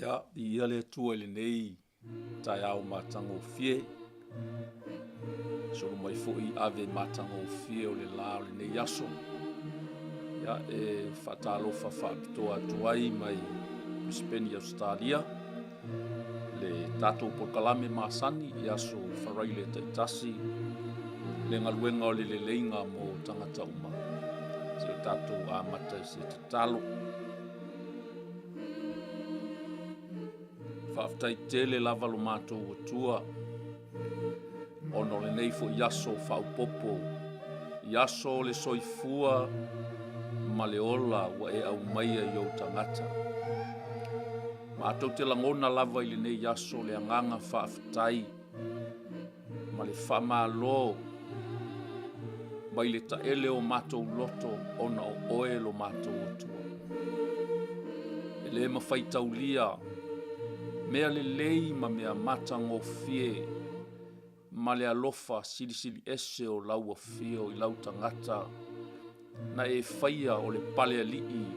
Ia, ia le tua le nei tai au matango fie. Solo mai foi ave matango fie o le la o le nei aso. Ia fatalo fa pitoa tuai mai Brisbane Australia. Le tatou pokalame masani i aso farai le taitasi. Le ngaluenga o le leinga mo tangata uma. Se o tatou amata i se tatalo. Whaaftai tele lava lo mātou atua. Ono le nei fo iaso whaupopo. Iaso le soifua ma le ola wa e au maia i o tangata. Mātou te langona lava i le nei iaso le anganga whaaftai. Ma le whamalo. Mai le taele o mātou loto ona o oe lo mātou atua. E le mawhaitaulia. Mea le lei ma mea matango fie, ma le alofa sili ese o laua fio i lau tangata, na e whaia o le pale alii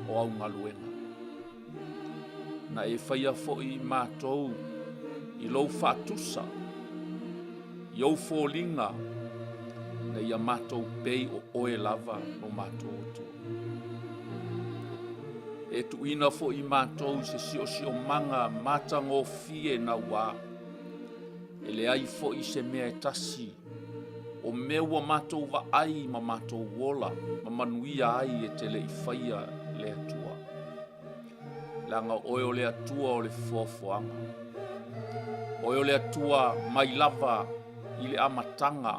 o au ngaluenga. Na e whaia foi mātou i lau whatusa, i au fōlinga, na ia mātou pei o oe lava no mātou otu. E tuina fo i mātou se sio manga matango fie na wā. E le ai fo i se mea tasi. O meua mātou wa ai ma mātou wola. Ma manuia ai e te le i whaia le atua. Langa oe o le atua o le fofoanga. Oe o le atua mai lava i le amatanga.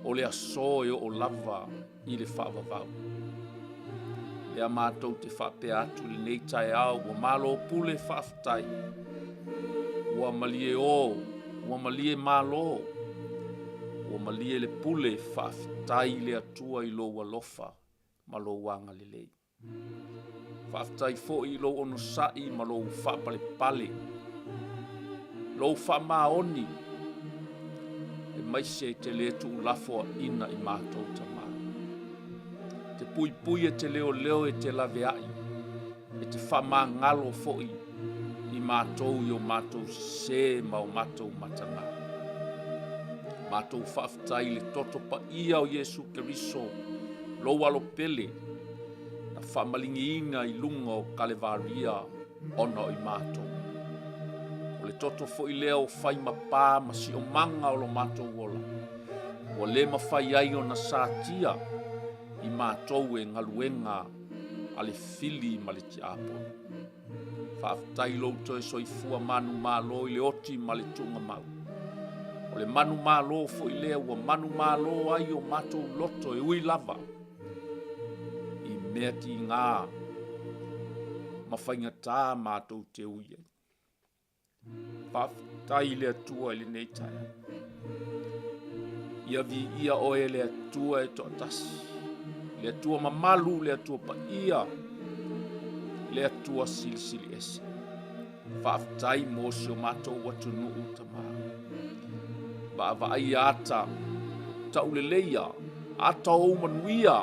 O le asoe o lava i le whaavavau. Ea mātou te whape atu le nei tai au, ua malo pule whaaftai. Ua malie o, ua malie malo. Ua malie le pule whaaftai le atua i lo walofa, ma lo wanga le lei. Whaaftai fo i lo ono sai, ma lo whaapale pale. Lo whaamaoni. E maise te letu ulafoa ina i mātou tama. Te pui e te leo e te laveai. E te whamangalo foi i mātou i o mātou se ma o mātou matanga. Mātou whaaftai le toto pa ia o Jesu Keriso lo walo pele na whamalingi inga i lunga o Kalevaria ono i mātou. O le toto foi leo whai mapā ma si o manga o lo mātou wola. O le mawhai ai o na sātia i mātou e ngaluenga a le fili ma le tiapo. Whaaftai louto e soifua manu mālo i le oti ma le tunga mau. O le manu mālo fo i lea ua manu mālo ai o mātou loto e ui lava. I mea ti ngā mawhainga tā mātou te uie. Whaaftai le atua i le nei taia. Ia vi ia oe le atua e to atasi. Le atua mamalu, le atua pa ia, le atua sili ese. Whaaftai mo si o mātou watu nuu tama. Ba ai ata, tauleleia, ata o manuia.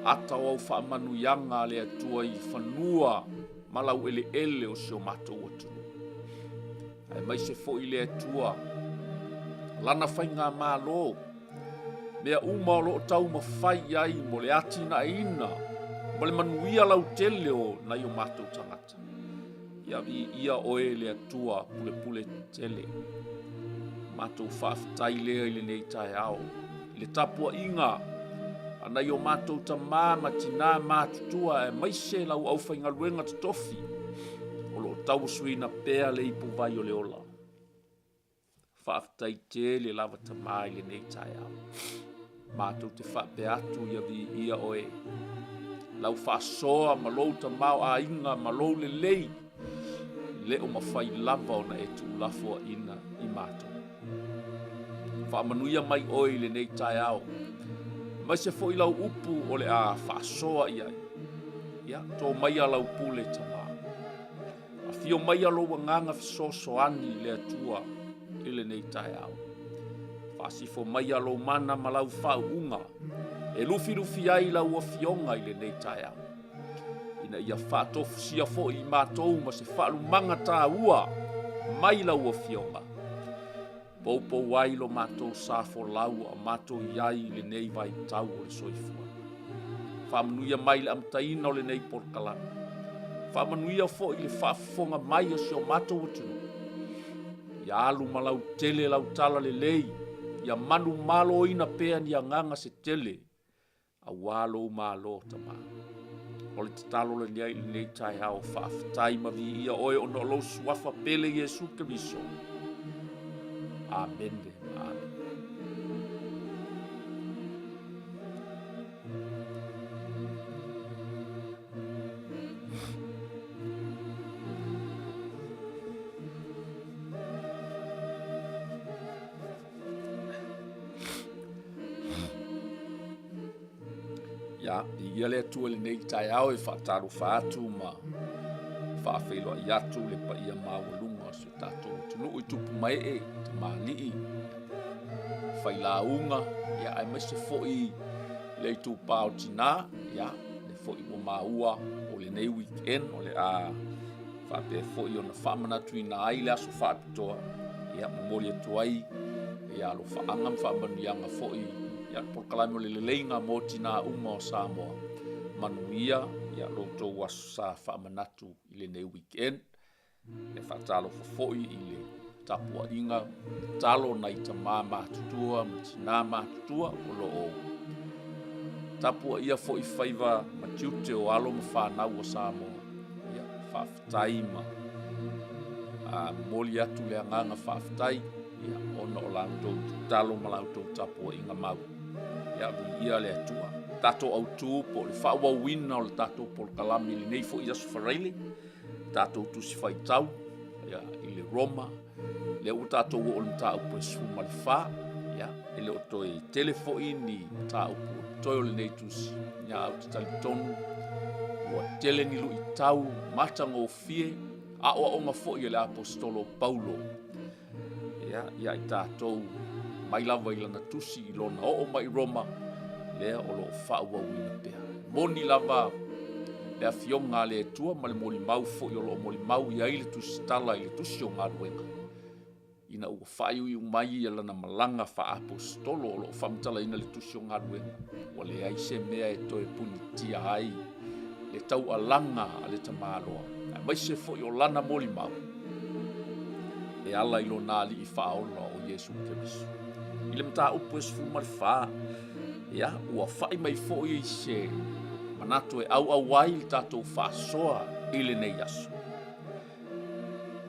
Ata o whaamanuyanga le atua i whanua, malau ele o si o mātou watu nuu. Ai mai se fo i le atua, lana whainga mālo. Mea uma o loo tau mawhai ai mo le ati na ina. Mo le manuia lau tele o na i o mātou tangata. Ia oe le atua pule tele. Mātou whaaftai lea i le nei tai ao. I le tapua inga. Ana i o mātou tamā matina mātutua e maise lau au whaingaluenga totofi. O loo tau suina pēa le ipu vai o le ola. Whaaftai tele lava tamā i le nei tai ao. Mātou te whape atu ia oe. Lau whaasoa ma lou ta mau a inga ma lou le lei. Leo mawhai lava o na e tu lafoa ina i mātou. Whaamanuia mai oe le nei tai au. Mai se fo i lau upu o le a whaasoa iai. Ia, tō mai a lau pule ta mā. A fio mai a lau nganga fisoso ani le atua i le nei tai au. Pasifo mai alo mana malau whau unga. E lufi ai lau a fionga i le nei taia. I ina ia whaatofusia fo I mātou ma se whaalumanga tā ua mai lau a fionga. Pou ai lo mātou sāfo lau a mātou iai le nei vai tau o le soifua. Whamanuia mai le amtaina o le nei porkalanga. Whamanuia fo I le whaafonga mai o sio mātou atunu. Ia alu malau tele lau tala le lei. Ia manu malo ina pea ni anganga se tele. A walo malo tama. O le tatalo le nei tai hao whaafitai mavi ia oe ono lo suafa pele Yesu Keriso. Amen. Amen. Ya, ia le atua le nei tai ao e whaataro whaatu ma whaafelo I atu le pa ia mawalunga se tatou tunu I tupu mai te maalii. Whailaunga, ia ai mai se foi le tu pao tina, ia le foi mo maua o le nei weekend o le a whape foi o na whamanatu I na ai le aso whaapitoa, ia mamoli atuai, ia lo whaangam whamanuianga foi, ia porkalami o le leinga mo tina uma o Samoa. Manuia, ia loto waso sa whamanatu I le nei weekend, le whaatalo foi I le tapua inga, talo na ita mama tutua, matina matutua o lo o. Tapua ia foi whaiva matiute o alo ma whanau o Samoa, ia whaafitai ma moli atu le anganga whaafitai, ia ona o lautou talo ma lautou tapua inga mau. Ia ia le atua. Tato au tu po le whaawawina o le tato po le kalami le nei fo I asu whareile, tato tusi whaitau, ia I le Roma, le o tato o le mta upo e suma le wha, ia, e le o toi telefoi ni mta upo, toi o le nei tusi, nia au te talitonu, ua tele ni lu I tau, matanga o fie, a oa onga fo I le apostolo Paulo, ia I tato, mai lava I lana tusi I lona o mai Roma, lea o lo whaawawina pea. Moni lava le a fionga le tua ma le moli mau fo I o lo moli mau I aile tusi tala I le tusi o ngā ruenga. Ina ua whaiu I umai I lana malanga wha apostolo o lo whamtala ina le tusi o ngā ruenga. O le aise mea e toe puni tia ai le tau alanga a le tamaroa. A mai se fo I o lana moli mau. E ala I lo nali I whaola o Yesu Keriso. I le mta upo e sfu ma le wha. Ia, ua whai mai fo I se manato e au ai I tatou whaasoa I le nei aso.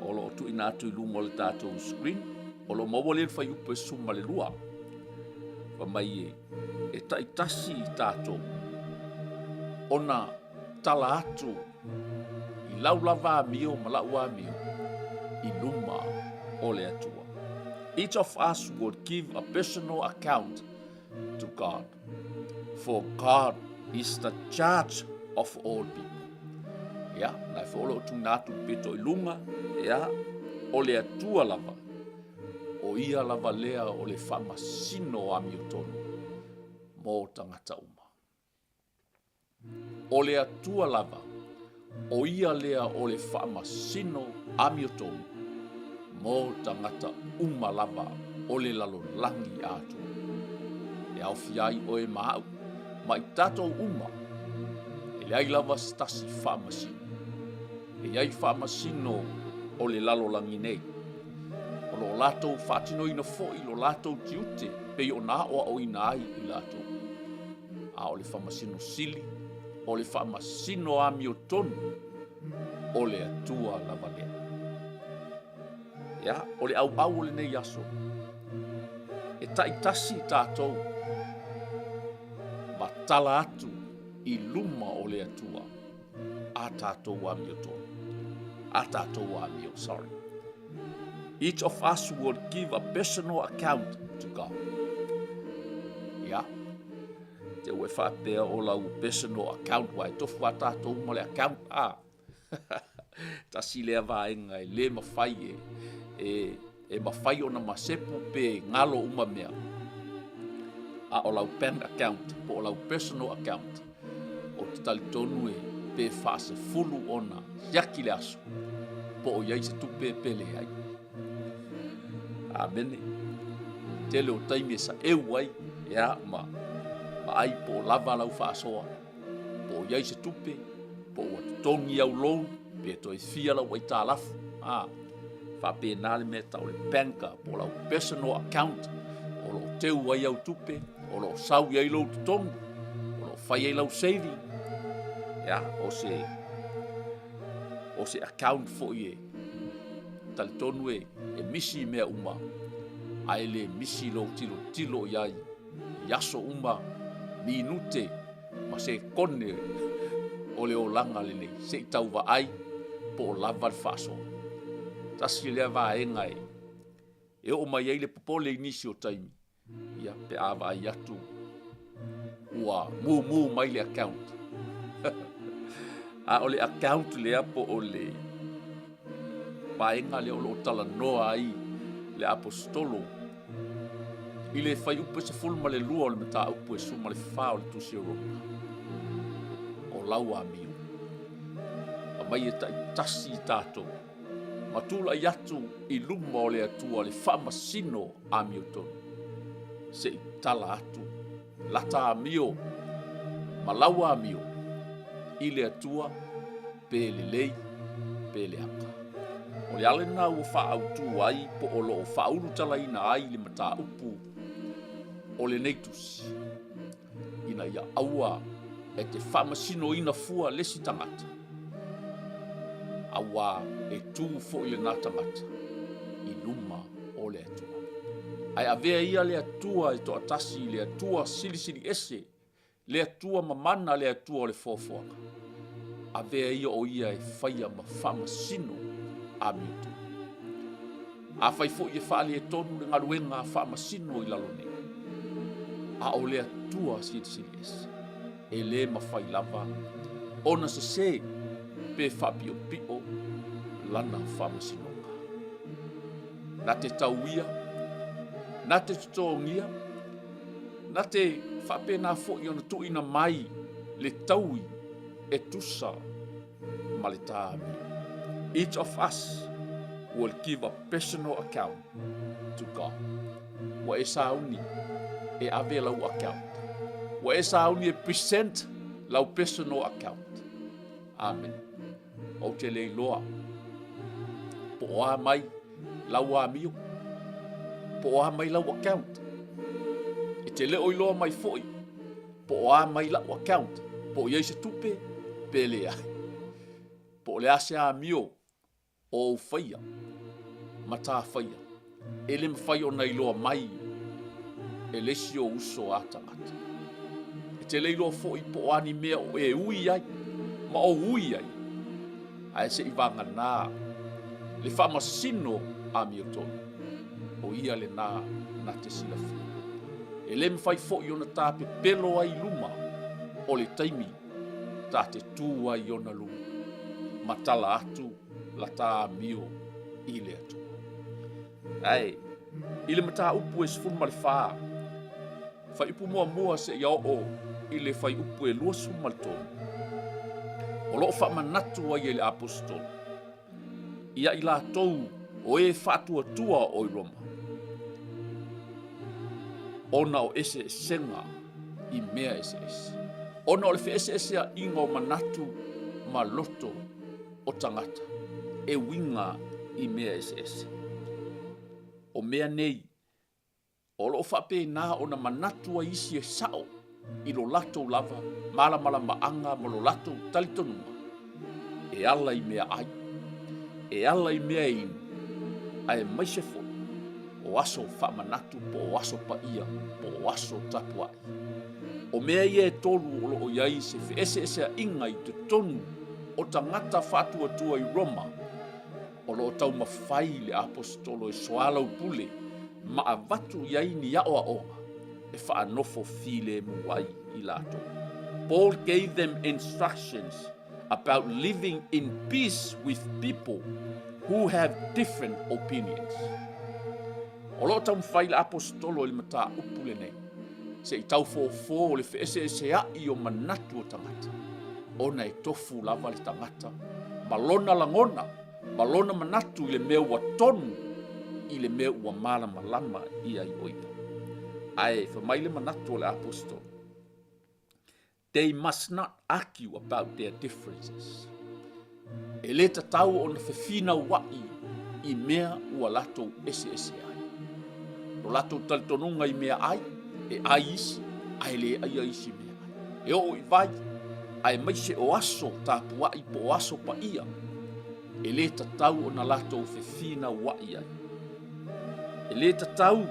O lo tu ina atu I lunga o le tatou screen, o lo mawale whai upo e suma le lua. Wa mai e taitasi I tatou. Ona tala atu I laulava amio ma laua amio I luma o le atua. Each of us will give a personal account to God. For God is the judge of all people. Ya, nai folo tu natu peto I lunga, ya, o le atua lava. O ia lava lea o le whamasino a miotonu, mo tangata uma. O le atua lava, o ia lea o le whamasino a miotonu, mo tangata uma lava o le lalo langi atu. E au fiai o e maau, ma I tatou uma, e le ai lava stasi whamasino. E ai whamasino o le lalo langi nei. O lo latou whaatino ina fo'i, lo latou tiute, pe o na o ina ai I latou. A o le whamasino sili, o le whamasino a miotonu, o le atua lava lea. Ya, o le au le nei aso. E taitasi tātou. Ma tala atu I luma o le atua. A tātou a miotonu. A tātou a mio, sorry. Each of us will give a personal account to God. Ya. Te ue whapea o lau personal account wai tofu a tātou ma le account a. Ta si lea vaenga e le mawhai e mawhai o na masepu pe ngalo uma mea. A o lau bank account, po o lau personal account. O te talitonu pe whaase fulu ona yaki le aso po o iai se tupe pele ai. Amene. Tele o taimi sa ai ya ma ai po lava lau whaasoa po iai se tupe po o tongi au lou pe toi fia lau wai tālafu. Whape nāle me tau le banka po lau personal account o lo teu ai au tupe o lo sau iai lau tutongu o lo whai ai lau saving ya o se account fo ie tali tonu e misi mea uma ai le misi lo tilo iai yaso uma minute ma se kone o le o langa le se tau wa ai po lava le whaaso tasi lea vaenga e o mai ai le popole inisi o taimi ia pe awa ai atu ua mu mai le account a o le account lea po o le vaenga le o lo tala noa ai le apostolo i le fai upe se fulma le lua o le mata upe suma le fa o le tusi Europa o lau a miu a mai e tasi tato matula i atu i luma o le atua le whamasino a miu tonu se i tala atu lata a miu ma lau a miu i le atua pe le lei pe le aka o le ale na ua whaautu ai po o lo whaulu tala ina ai le mata upu o le neitus ina ia aua e te whamasino ina fua lesi tangata aua e tū fo i le nā tangata i luma o le atua ai avea ia le atua e to atasi le atua sili ese le atua mamana le atua o le fofoanga avea ia o ia e whaia ma whamasino a miutu a whai fo i e whaali e tonu le ngaruenga a whamasino i lalone a o le atua sili ese e le mawhai lava ona se pe whapio pio lana whamasinonga na te tauia na te tutongia na te whapena fo i ona tuina mai le taui e tusa ma le tāmi. Each of us will give a personal account to God. Wa e sauni e ave lau account. Wa e sauni e present lau personal account. Amen. O te lei loa. Po oa mai lau a mio. Po oa mai lau account. E te leo i loa mai foi. Po oa mai lau account. Po iei se tupe pele ai. Po le ase a mio o whaia. Mata whaia. E le mwhai o nei loa mai. E lesi o uso atangata. E te lei loa foi po ani mea o e ui ai. Ma o ui ai. A se i vanga nā. Le whamasino a mio tonu. O ia le nā na te silafi. E le mwhai fo i ona tāpe pelo ai luma. O le taimi tā te tū ai ona luma. Matala atu la tā mio i le atu. Ai, i le mata upu e sifuma le whā. Whai upu mua se ia o i le whai upu e lua suma le tonu. O loo whamanatu ai e le apostol. Ia i la tou o e whatua tua o i Roma. Ona o ese senga i mea ese. Ona o le whi ese a ingo manatu ma loto o tangata. E winga i mea ese. O mea nei, o loo whape nā ona manatua isi e sao i lo lato lava, mala maanga ma lo lato talitonunga. E ala i mea ai, e ala i mea inu, a e maise fo, o aso whamanatu po o aso pa ia, po o aso tapu ai. O mea ia e tolu o loo iai se ese a inga i te tonu o tangata whatua tua i Roma, o loo tau mawhai le apostolo e soalau pule, ma a vatu iai ni a oa, e whaanofo file muai i lato. Paul gave them instructions about living in peace with people who have different opinions. O loo tau mawhai le apostolo i mata upule nei, se i tau fō le wheese a i o manatu o tangata. ona e tofu lava le tangata, malona langona, malona manatu i le mea ua tonu, i le mea ua malama ia i oia. Ai, whamaile manatu o le apostol. They must not argue about their differences. E le tatau o na whewhina wai i mea ua latou ese ai. No latou talitonunga i mea ai, e ai isi, ai le ai isi mea ai. E o i vai, ai mai se o aso tāpu wai po o aso pa ia. E le tatau o na latou whewhina wai ai. E le tatau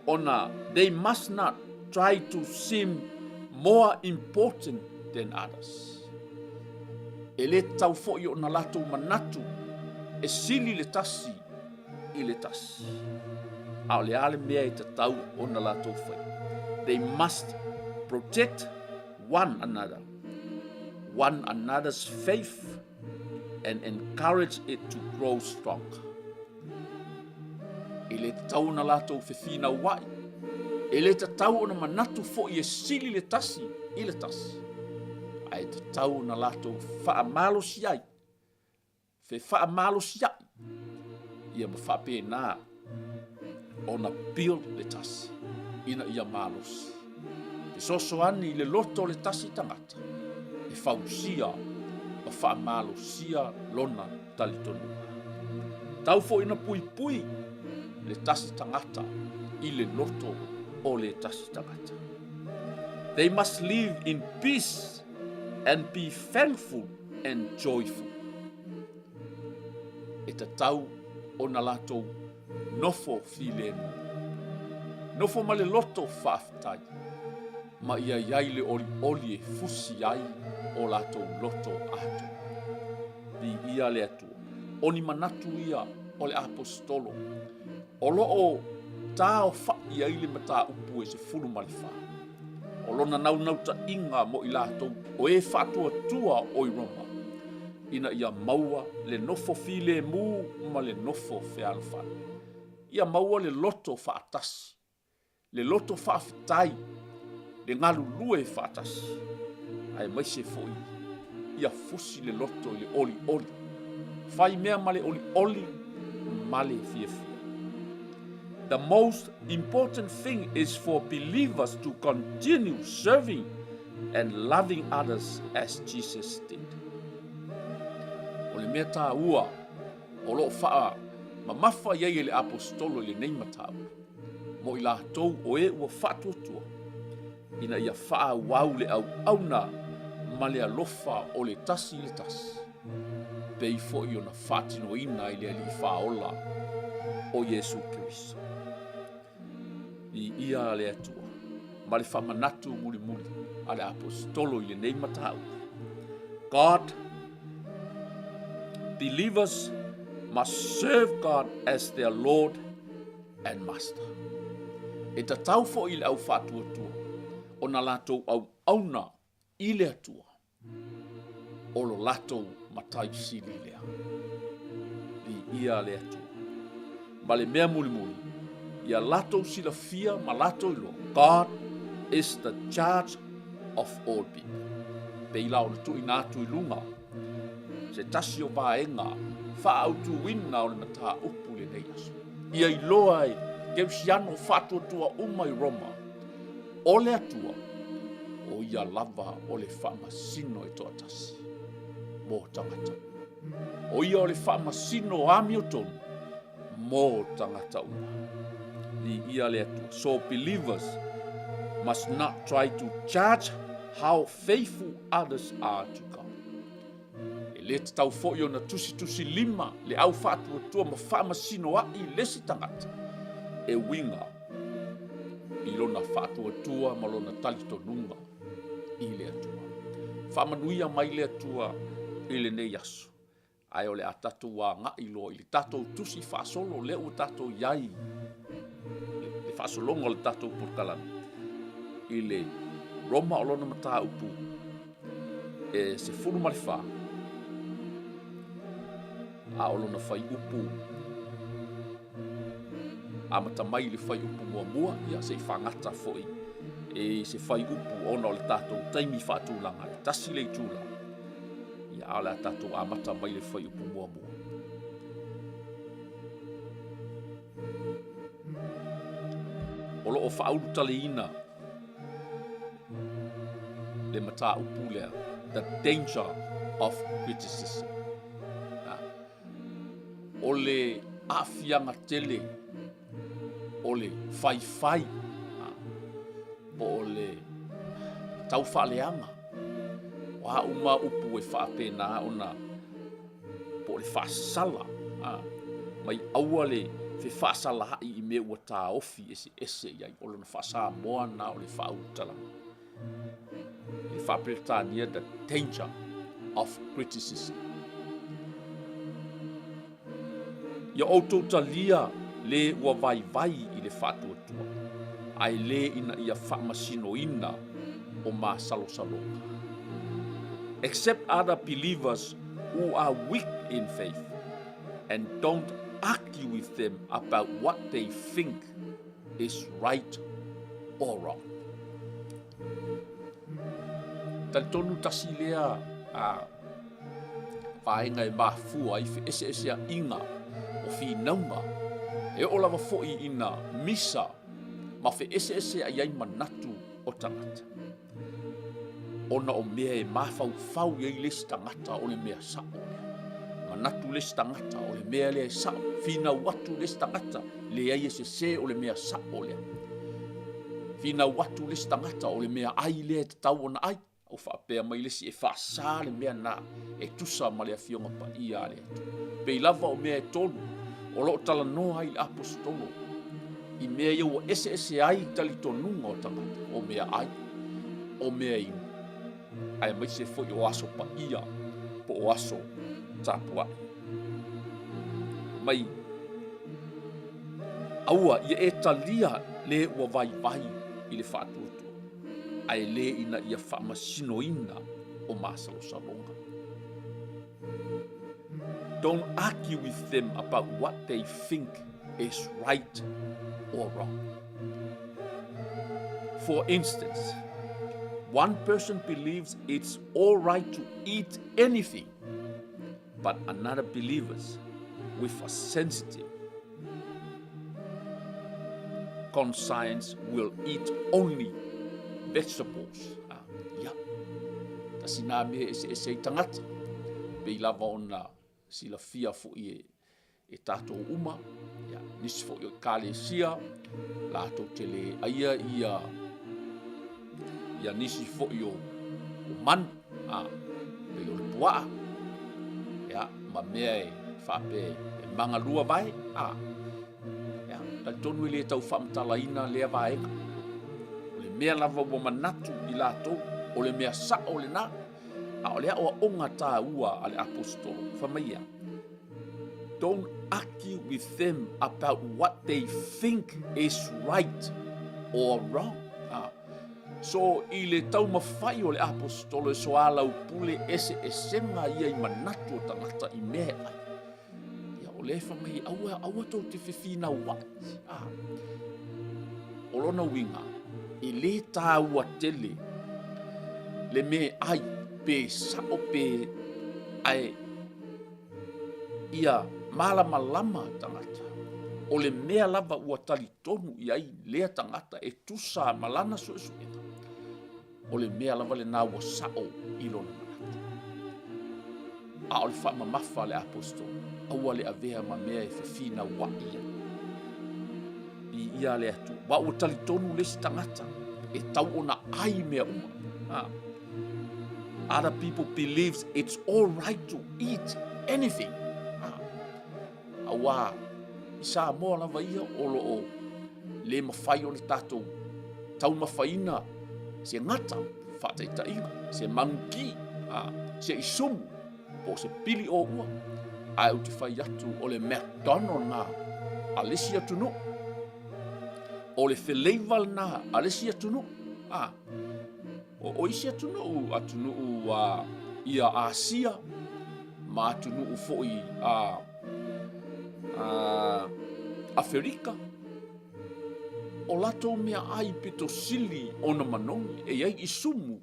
o na they must not try to seem more important than others. E le tau fo'i o na latou manatu, e sili le tasi i le tasi. A o le ale mea e tatau o na latou fai. They must protect one another's faith, and encourage it to grow strong. E le tatau na latou whewhina wai, e le tatau o na manatu fo'i e sili le tasi i le tasi. Ai tatau na latou whaamalo siai, whaamalo siai, ia ma whapena o na build le tasi, ina ia malos. E sosoani le loto le tasi tangata, e whausia, ma whaamalo sia lona talitonu. Tau fo ina pui le tasi tangata, i le loto o le tasi tangata. They must live in peace and be thankful and joyful. E tatau o na latou nofo filemu. Nofo ma le loto whaafitai. Ma ia iai le oli e fusi ai o latou loto ato. Di ia le atua. Oni manatu ia o le apostolo. O loo tā o whai ai le mata upu e se fulu malifa. O lona nau ta inga mo i latou o e whatua tua o i Roma. Ina ia maua le nofo file mu ma le nofo fealfani. Ia maua le loto whaatasi. Le loto whaafitai. Le ngalu lue whaatasi. Ai mai se foi. Ia fusi le loto i le oli. Whai mea ma le oli ma le fiafia. The most important thing is for believers to continue serving and loving others as Jesus did. O le mea tā ua, o loo whaa, ma mawha iei le apostolo le nei matau. Mo i lātou o e ua whatuatua. Ina ia whaa wau le au na ma le alofa o le tasi le tasi. Pei fo i ona whatino ina i le ali whaola o Yesu Kiriso. I ia le atua, ma le whamanatu muli a le apostolo i le nei matau. God, believers must serve God as their Lord and Master. E tatau fo i le au whatuatua, o na latou au auna i le atua, o lo latou matai sili lea. I ia le atua, ma le mea muli, ia latou silafia ma latou ilo. God is the judge of all people. Pe ila o le tui nātu i lunga. Se tasi o vaenga, whaautu wina o le mata upu le nei aso. Ia i loa e, keusiano whatuatua uma i Roma. O le atua, o ia lava o le whamasino e toa tasi. Mō tangata. O ia o le whamasino o ami o tonu. Mō tangata uma. So believers must not try to judge how faithful others are to God. E le te tau fo'i o na tusi lima le au whatuatua ma whamasino a i lesi tangata. E winga i lona whatuatua ma lona talitonunga i le atua. Whamanuia mai le atua i le nei aso. Ai o le a tatou a ngā i lo i le tatou tusi whaasolo le u tatou iai. Whaasolonga le tatou purkalami. I le Roma o lona mata upu. E se fulu malifa. A o lona whai upu. A matamai le whai upu mua ia se i whangata foi. e se fai upu ona o le tātou taimi whaatūlanga, le tasi le tūla. Ia ala tātou amata mai le fai upu mua mua. O loo whauru tale ina le mata upu lea, the danger of criticism. O le afianga tele, o le fai, o le tau whaaleanga. O ha uma upu e whaapena ona po le whaasala. Mai aua le fe whaasala hai I me ua tā ofi ese iai. O le whaasa moa na o le whaautalanga. Le whaapretania the danger of criticism. Ia outou talia le ua vai I le whaatuatua. Ai le ina ia whaamasino ina o mā salo-salonga. Accept other believers who are weak in faith and don't argue with them about what they think is right or wrong. Talitonu tasi lea whaenga e mafua I ese inga o whinaunga. E o lava fo'i ina misa ma fe ese ai manatu o tangata. Ona o mea e mafau iai lesi tangata o le mea sao. Manatu lesi tangata o le mea lea sao. Fina watu lesi tangata le ai se o le mea sao lea. Fina watu lesi tangata o le mea ai lea te tau ona ai. O whaapea mai lesi e whaasa le mea na e tusa ma lea fionga pa ia lea tu. Pei lava o mea e tonu. O loo tala noa ai apostolo. I mea iau ese ai tali tonunga o tangata. O mea ai. O mea inu. Ai mai se foi o aso pa ia. Po o aso tapua. Mai. Aua ia e talia le ua vai I le whaatuatua. Ai le ina ia whaamasino ina o māsalo-salonga. Don't argue with them about what they think is right or wrong. For instance, one person believes it's all right to eat anything, but another believes with a sensitive conscience will eat only vegetables. Tasina me ese tangata. Pei lava ona sila fia fo'i e tātou uma. Nisi fo'i o kālesia. Lātou tele aia ia nisi fo'i o man. Pei o le puaa. Ma mea e whape e mangalua vai. Tonu le tau whaamtalaina lea vaenga. O le mea lava ua manatu I lātou. O le mea sa o le nā. O lea oa onga tā ua ale apostolo. Whamaia. Don't argue with them about what they think is right or wrong. So I le tau mawhai o le apostolo so alau pule ese esenga ia I manatu o tangata I mea ai. O le whamai aua tau te whiwhina wat. O lona winga, I le tā ua tele, le me ai, pe sao pe ai, ia malama tangata. O le mea lava ua tali tonu I ai lea tangata e tusa malana suesuenga. O le mea lava le nā ua sao I lona manatu. O le whaamamafa le apostolo. Aua le avea ma mea e whiwhina wa ia. I ia le atu. Wa ua tali tonu lesi tangata. E tau ona ai mea uma. Other people believes it's all right to eat anything. Awa. Isa moa lava ia o loo. Le mawhai o le tātou. Tau mawhaina. Se ngata. Whataita inga. Se mangi. Se isumu. Po se pili o ua. Ai o te whai atu o le McDonald nā, a lesi atu no. O le Flavor nā, a lesi atu no. O isi atu no ia Asia, ma atu no fo'i Afrika. o lato mea ai pito sili ona manongi, e iai isumu,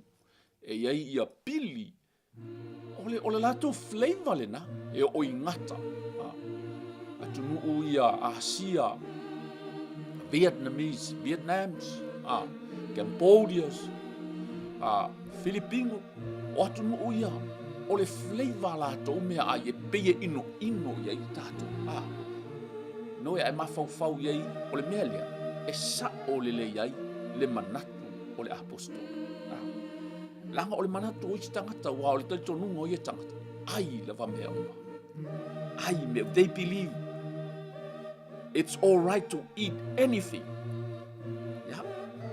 e iai ia pili, ole lato flavor le na, e o ingata. Atunu ia Asia, Vietnams, Cambodias, Filipino, o atunu ia, ole flavor lato mea ai e peie ino iai tato. No e mafau iai, ole mea lea, e sa o le iai, le manatu o le apostol. Langa o le manatu o i tangata, wa o le taitonunga o i tangata. Ai lava mea uma. Ai mea, they believe it's all right to eat anything. Yeah?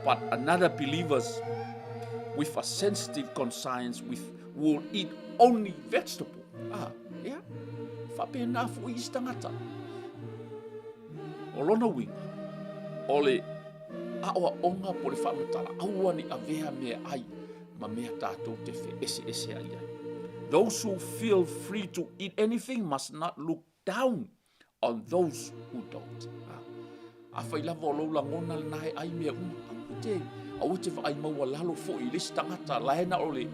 But another believers with a sensitive conscience will eat only vegetable. Yeah? Whapena fu i tangata. O lona winga, o le aoa onga po le whamatala, aua ni avea mea ai, ma mea tātou te whe ese ai ai. Those who feel free to eat anything must not look down on those who don't. A whai lava o loula ngona le nahe ai mea au te wha ai maua lalo fo i lesi tangata, laena o le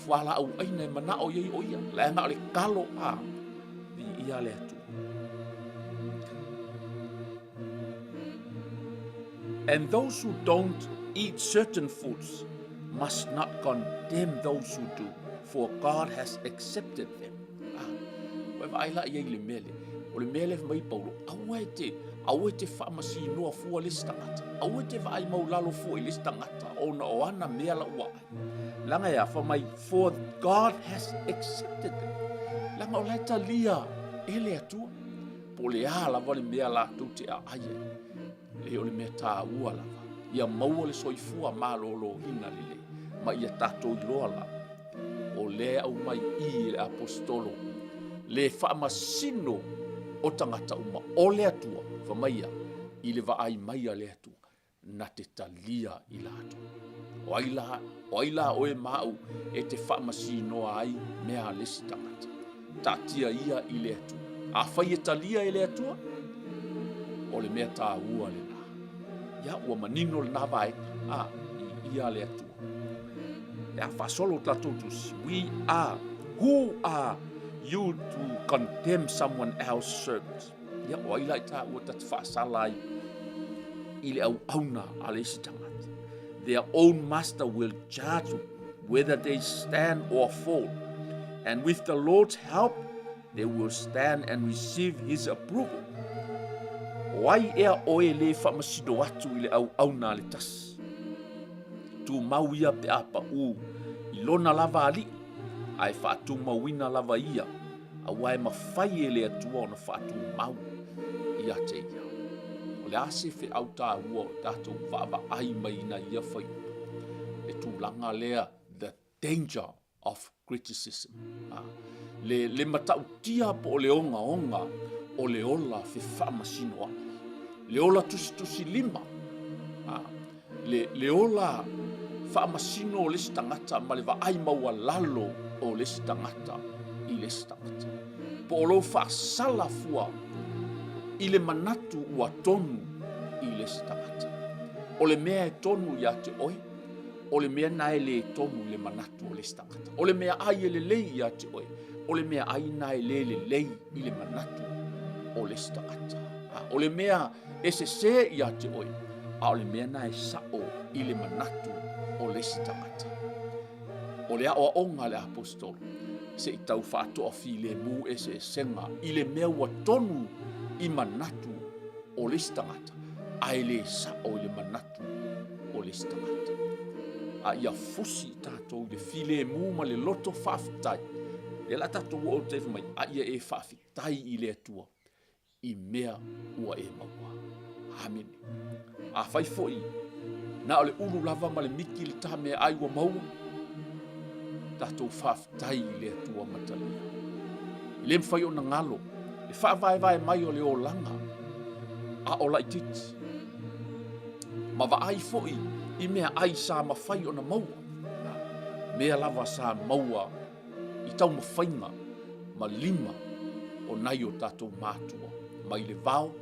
whala au aina e mana o iei o ia, laena o le kalo ni ia le atu. And those who don't eat certain foods must not condemn those who do, for God has accepted them. Wai la iei le mele, o le mele mai paulo, aue te whamasi noa fua lesi tangata, aue te vai mau lalo fua i lesi tangata, o na o ana mea la ua. Langa ia whamai, for God has accepted them. Langa o laita lia, ele atua, po le ala wale mea la tu te a aie. Le o le mea tā ua lava. Ia maua le soifua mālolo hina lile. Ma ia tātou iloa la. O le au mai i le apostolo. Le whaamasino o tangata uma. O le atua. Whamaia. I le vaai maia le atua. Na te talia i la atua. O aila o e mau e te whaamasino ai mea lesi tangata. Tātia ia i le atua. A whai e talia i le atua. O le mea tā ua le na. Ia ua manino le na vai. Ia le atua. Ia whasolo tatou tusi. Who are you to condemn someone else's service? Ia o aila i tā ua tatu whaasala i le au auna a le isi tangata. Their own master will judge whether they stand or fall. And with the Lord's help, they will stand and receive his approval. Wai ea oe le whamasido atu i le au nā le tasi. Tu mau ia pe apa i lona lava ali, ai whaatu mauina lava ia, a wai mawhai e le atua o na whaatu mau ia te ia. O le ase whi au tā ua o tātou whaava ai mai na ia whai. Le tūlanga lea, the danger of criticism. Le matau tia po o le onga o le ola whi whaamasinoa. Le ola tusi lima. Le ola whaamasino o lesi tangata ma le vaai maua lalo o lesi tangata i lesi tangata. Po o lo whaasala fua i le manatu ua tonu i lesi tangata. O le mea e tonu ia te oe. O le mea nae le tonu le manatu o lesi tangata. O le mea ai e le lei ia te oe. O le mea ai nae le lei i le manatu o lesi tangata. O le mea e se ia te oe. O le mea nae sao i le manatu o lesi tangata. O le aoa onga le apostolo. Se i tau whaatoa fi le mu e se senga i le mea ua tonu i manatu o lesi tangata. Ai le sao i le manatu o lesi tangata. A ia fusi tātou le fi le mu ma le loto whaafitai. Le la tātou o te mai a ia e whaafitai i le atua. I mea ua e maua. Amen. A whai foi. Na o le ulu lava ma le miki le taha mea ai ua maua. Tātou whaafitai i le atua matalia. Le mwhai o na ngalo. Le whaavae mai o le o langa. A o lai titi. Ma wa ai foi. I mea ai sa mawhai o na maua. Mea lava sa maua. I tau mawhainga. Ma lima. O nai o tātou mātua. Mai le vau.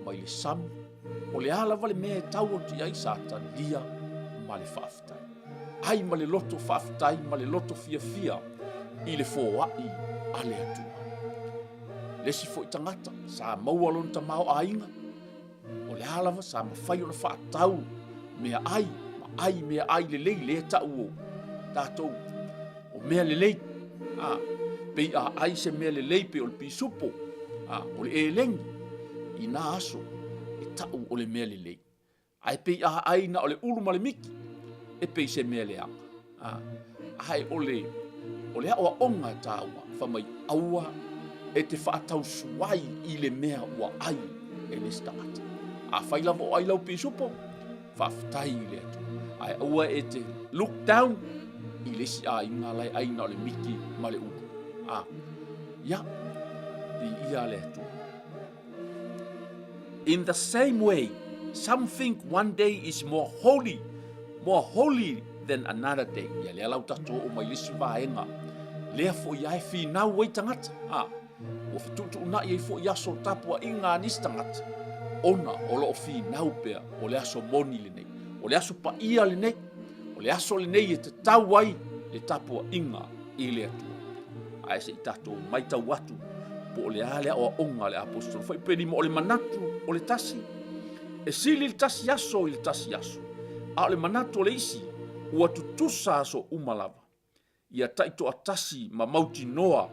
Mai le samu. O le lava le mea e tau o ti ai sa talia ma le whaafitai. Ai ma le loto whaafitai, ma le loto fia i le fōai a le atua. Lesi fo i tangata, sa maua lon ta mao ainga. O le lava sa mawhai o na whaatau mea ai, ma ai mea ai le lei le tau o tātou. O mea le lei, pei a ai se mea le lei pe o le pisupo, o le e lengi, i nā aso, e tau o le mea le lei. Ai pei a ai na o le ulu ma le miki, e pei se mea le anga. Ai o le awa onga e tā ua, whamai aua e te whaatau suai i le mea ua ai e le stangata. A whailava o ai lau pisupo, whaafitai i le atu. Ai aua e te look down, i le si a inga lai aina o le miki ma le ulu. Ia, i ia le atu. In the same way, some think one day is more holy than another day. Ia lea lau tato o mai lisi vaenga. Lea fo ia e whinau wei tangata. O fitutu una i e fo ia so tapua inga anis tangata. Ona o lo o whinau pea o le aso moni le nei. O le aso pa ia le nei. O le aso le nei e te tau ai le tapua inga i le atua. Ai se i tato mai tau watu. Po o le alea o onga le apostolo. Fai peni mo o le manatu o le tasi. E sili le tasi aso i le tasi aso. A o le manatu o le isi. Ua tutusa aso umalava. Ia taito a tasi ma mauti noa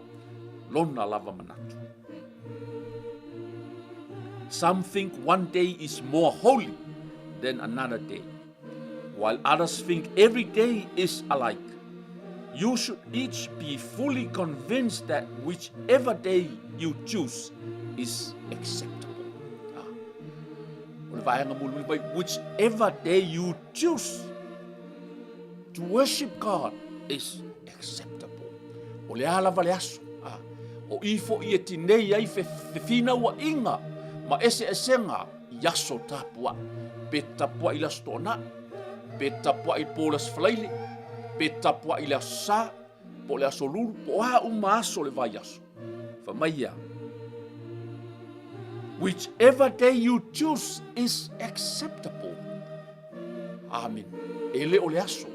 lona lava manatu. Some think one day is more holy than another day, while others think every day is alike. You should each be fully convinced that whichever day you choose is acceptable. Whichever day you choose to worship God is acceptable. O le ala vale aso. O ifo i e tinei ai fe fina ua inga. Ma ese esenga yaso tapua. Pe tapua i la stona. Pe tapua i polas flaile. Pe tapua i la sa. Po le aso lulu. Po a uma aso le vai aso. Whamaia. Whichever day you choose is acceptable. Amen. Ele o le aso.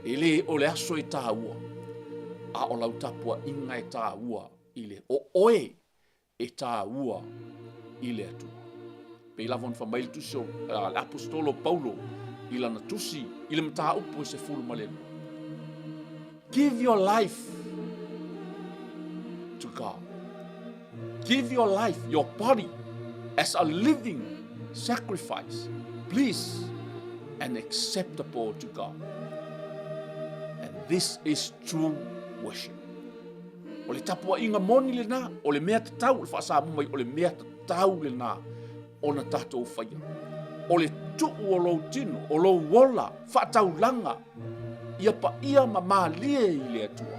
Ele o le aso i tā ua. A o lau tapua inga e tā ua i le. O oe e tā ua i le atua. Pei lavon whamail tusi o apostolo Paulo i lana tusi i le mata upo e se fulu malenu. Give your life to God. Give your life, your body, as a living sacrifice, please, and acceptable to God. And this is true worship. O le tapua inga moni le nā, o le mea te tau, le whaasamu mai, o le mea te tau le nā, o na tātou whaia. O le tuu o lou tinu, o lou wola, whaatau langa, ia pa ia ma mālie i le atua.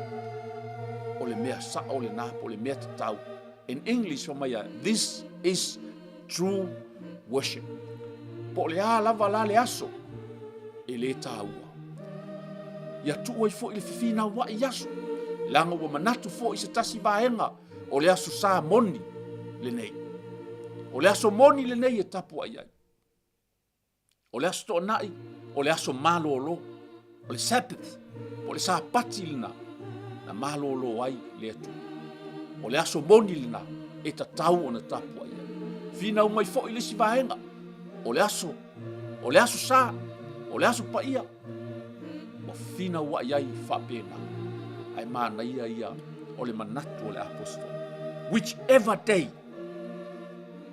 O le mea sa o le nā, o le mea te tau. In English, this is true worship. Po le a lava la le aso, e le tāua. Ia tuu ai fo i le whiwhina wa i aso. Langa wa manatu fo i se tasi vaenga o le aso sa moni le nei. O le aso moni le nei e tapu ai ai. O le aso to nai, o le aso malo o lo, o le Sabbath, o le sa pati lina, na malo o lo ai le atu. O le aso moni lina e ta tau o na tapu ai ai. Fina umai fo i le si vaenga, o le aso sa, o le aso pa ia, o fina wa ai fa pena. Ai mana ia o le manatu o le apostol. Whichever day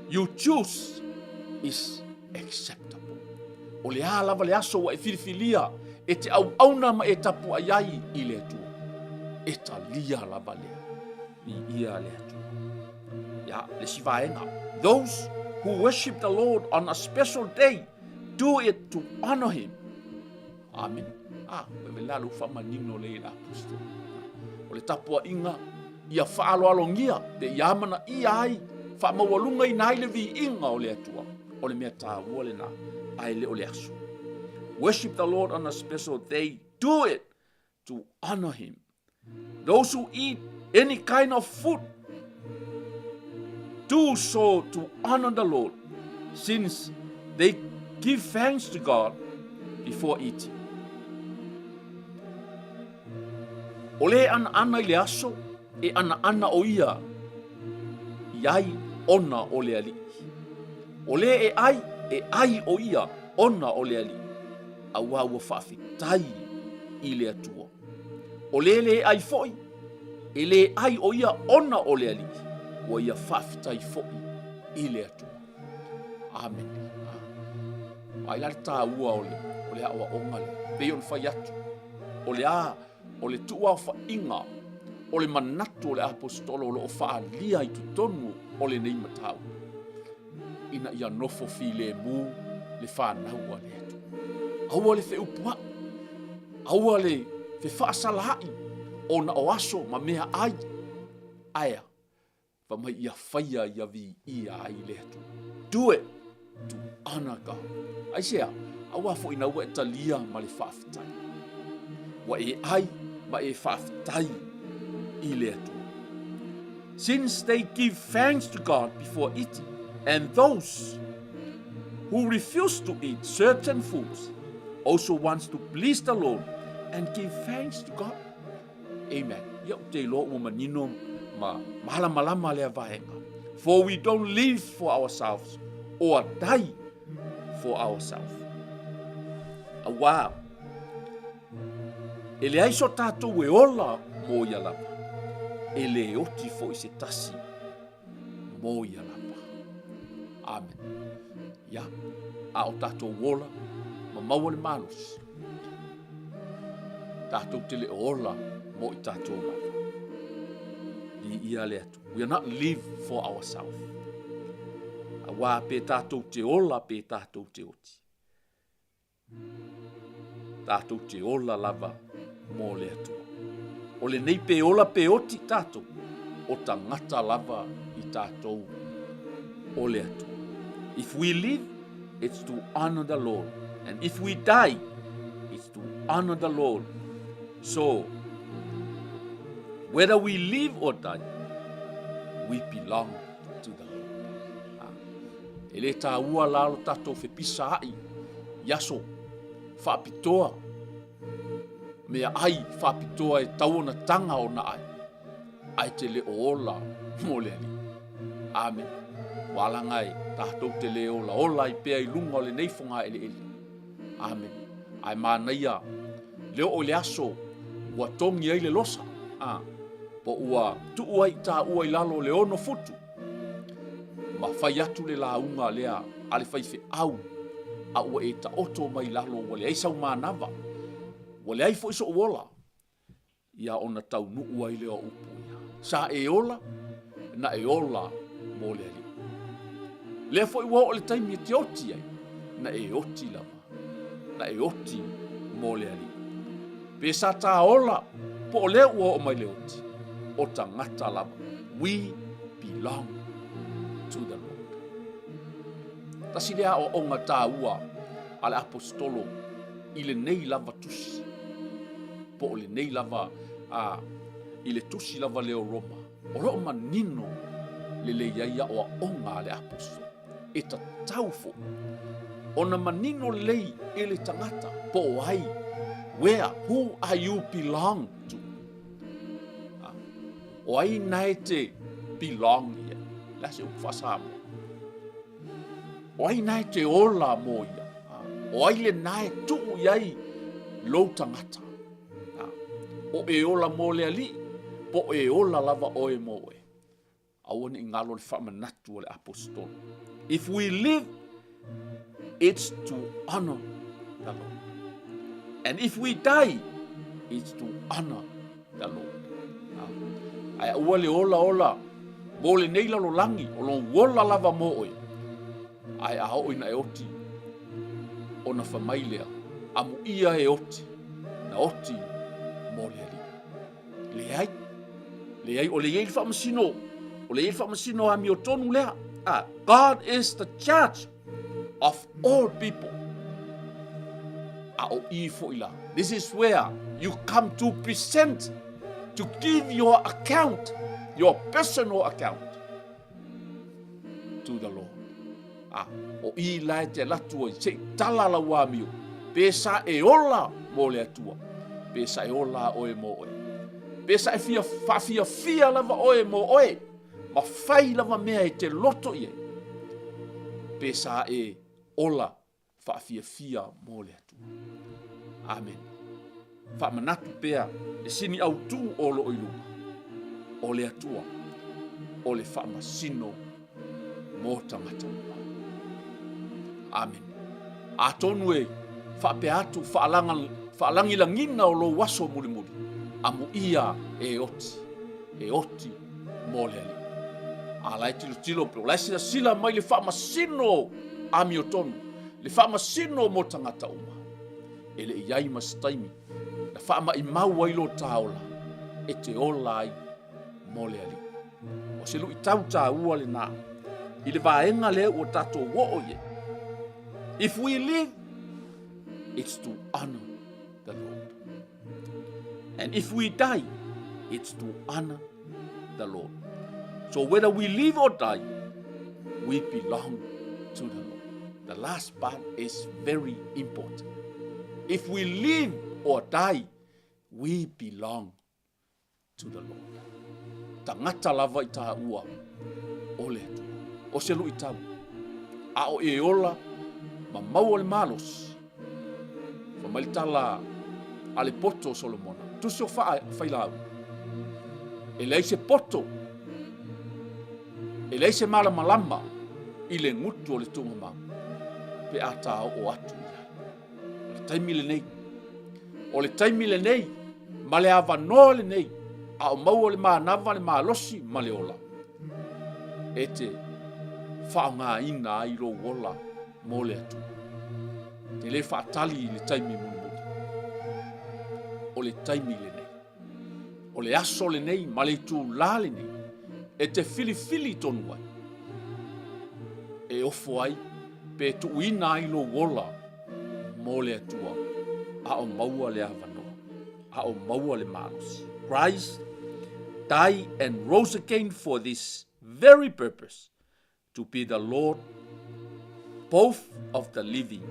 you choose is acceptable. O le lava le aso wa e filifilia e te au na ma e tapu ai i le atua. E ta lia lava lea. Ni ia le atua. Ya, le si vaenga. Those who worship the Lord on a special day do it to honor him. Amen. Me lalu whamanino le apostol. O le tapua inga ia whaaloalongia te iamana ia ai whamawalunga i nai le vi inga o le atua. O le mea tāua le nā ai le o le aso. Worship the Lord on a special day. Do it to honor him. Those who eat any kind of food do so to honor the Lord. since they give thanks to God before eating. O le ana i le aso, e ana o ia, iai ona o le ali. O le e ai o ia, ona o le ali. Aua ua whaafitai i le atua. O le ai foi, e le ai o ia ona o le ali. O ia whaafitai foi i le atua. Amen. Ai lari tā ua o le awa onga le. Pei on whai atu. O le a, o le tua wha inga. O le manatu o le apostolo o le o wha lia i tutonu o le nei matau. Ina ia nofo fi le mu le whanau a le atu. Aua le wheupua. Aua le fe whaasalahi. O na o aso ma mea ai. Aia. Wa mai ia whaia ia vi ia ai le atu. Do it to honor God. Ai sea, aua fo ina ua e talia ma le whaafitai. Wa e ai ma e whaafitai i le atu. Since they give thanks to God before eating, and those who refuse to eat certain foods also wants to please the Lord and give thanks to God. Amen. Ia te lo ua manino ma malama lea vaenga. For we don't live for ourselves or die for ourselves. Wow. E le aiso tātou e ola mo ia lapa. E le oti fo i se tasi mo ia lapa. Amen. Ia, a o tātou ola ma maua le manos. Tātou te le ola mo i tātou lapa. I ia le atu. We are not live for ourselves. Awa pe tātou te ola pe tātou te oti. Tātou te ola lava mo le atua. O le nei pe ola pe oti tātou. O tangata lava i tātou o le atua. If we live, it's to honor the Lord. And if we die, it's to honor the Lord. So, whether we live or die, we belong to the Lord. E le tā ua lalo tātou fe pisa ai, yaso, whaapitoa, mea ai whaapitoa e tauona tanga o na ai, ai te le ola mo le ali. Amen. Walangai, tātou te le ola i pea i lunga o le neifonga ele ele. Amen. Ai mānaia, leo o le aso, ua tongi ai le losa. Po ua tu ua i tā ua i lalo le ono futu. Ma whai atu le launga lea ale whai whi au. A ua e ta oto mai lalo wale ai sau mānawa. Wale ai fo iso uola. Ia ona tau nu ua i leo upu ia. Sa e ola, na e ola mo le ali. Lea fo i ua o le taimi e te oti ai. Na e oti lava. Na e oti mo le ali. Pe sa tā ola, po o lea ua o mai le oti. O tangata lava. We belong to the Lord. Tasi lea o onga tā ua ale apostolo i le nei lava tusi. Po o le nei lava i le tusi lava leo Roma. O roa manino le iaia o onga ale apostolo. E ta taufo. O na manino lei e le tangata. Po o ai. Who are you belong to? O ai nai te belong ia. Lase upfasa mo. O ai nai te ola mo ia. O ai le nai tuu iai lo tangata. O e ola mo le ali. Po e ola lava oe mo e. Awane i ngalo le whamanatu o le apostolo. If we live, it's to honor the Lord. And if we die, it's to honor the Lord. Ai ua le ola, mo le nei lalo langi, o lo wola lava mo oe. Ai a hao ina e oti, o na whamailea, amu ia e oti, na oti mo le ali. Le ai, o le iei whamasino a mi o tonu lea. God is the judge of all people. O ifo ila. This is where you come to present, to give your account, your personal account to the Lord. O I lae te latua i se tala la wamio. Pesa e ola mo le atua. Pesa e ola oe mo oe. Pesa e fia lava oe mo oe. Ma fai lava mea e te loto i e. Pesa e ola fia mo le atua. Amen. Manatu pea e sini au tu o lo iluma. O le atua. O le masino mo tangata. Amen. Atonu e pea atu faalangi langina o lo waso muli. Amu ia e oti mo le ali. Alai tilo pe olai sila mai le masino ami o tonu. Le masino mo tangata uma. Ele iai mastaimi. Na whaama i mau ailo taola. E te ola ai mo le ali. O se lu i tau ua le nā. I le vaenga le o tato wo ye. If we live, it's to honor the Lord. And if we die, it's to honor the Lord. So whether we live or die, we belong to the Lord. The last part is very important. If we live or die, we belong to the Lord. Tangata lava i taha ua o le atua. O se lu i tau. A o e ola ma mau o le malos. Fa mai tala a le poto Solomona. Tusi o fai lau. E lei se poto. E lei se malama i le ngutu o le tunga mau. Pe a tau o atu ia. O le taimi le nei. O le taimi le nei. Ma le avanoa le nei. A o mau o le manava le malosi ma le ola. E te whaanga ina ai lo wola mo le atu. Te le whaatali le taimi muni. O le taimi le nei. O le aso le nei, ma le tū la le nei. E te fili tonu ai. E ofo ai, pe tu ina ai lo wola mo le atua. A o maua le avanoa. A o maua le malosi. Christ died and rose again for this very purpose. To be the Lord, both of the living